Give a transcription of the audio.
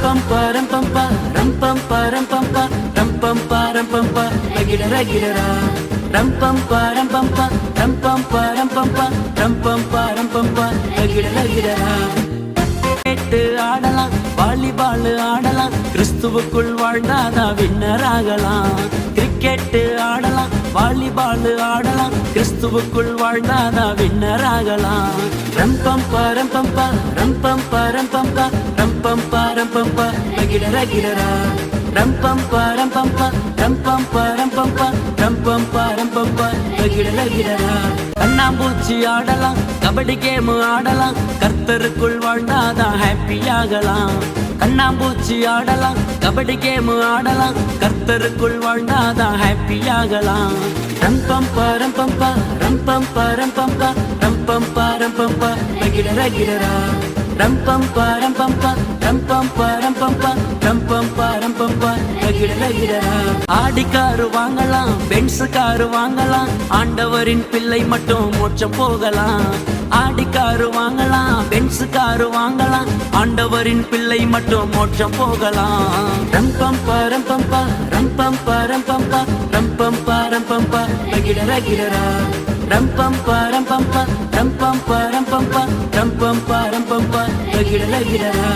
pam param pam pa ram pam param pam pa ram pam param pam pa ragidara ram pam param pam pa ram pam param pam pa ram pam param pam pa ragidara கேட்டு ஆடலாம் volleyball ஆடலாம் கிறிஸ்துவுக்குள் வாழ்ந்தாதான் winner ஆகலாம் cricket ஆடலாம் volleyball ஆடலாம் கிறிஸ்துவுக்குள் வாழ்ந்தாதான் winner ஆகலாம் ரம் பம் பாரம் பம்பா ரம் பம் பாரம் பம்பா ரம் பம் பாரம் பம்பா ரகிடரா ரம் பம் பாரம் பம்பா ரம் பம் பாரம் பம்பா ரம் பம் பாரம் பம்பா ரகிடரா கண்ணாம்பூச்சி ஆடலாம் கபடி கேம் ஆடலாம் கர்த்தருக்குள் வாழ்ந்தாதான் ஹாப்பி ஆகலாம் கண்ணாம்பூச்சி ஆடலாம் கபடி கேம் ஆடலாம் கர்த்தருக்குள் வாழ்ந்தாதான் ஹாப்பி ஆகலாம் ரம் பம் பாரம் பம்பா ரம் பம் பாரம் பம்பா ரம் பம் பாரம் பம்பா ரகிடரா ரம் பம் பாரம் பம்பா ரம் பம் பாரம் பம்பா ரம் பம் பாரம் பம்பா ரகிடரா ஆடி காரு வாங்கலாம் பென்ஸ் காரு வாங்கலாம் ஆண்டவரின் பிள்ளை மட்டும் மோட்சம் போகலாம் ஆடி காரு வாங்கலாம் பென்ஸ் காரு வாங்கலாம் ஆண்டவரின் பிள்ளை மட்டும் மோட்சம் போகலாம் ரம் பம் பாரம் பம்பா ரம் பம் பாரம் பம்பா ரம் பம் பாரம் பம்பா ரகிடரா ரம் பம் பாரம் பம்பா ரம் பம் பாரம் பம்பா ரம் பம் பாரம் பம்பா ரகிடரா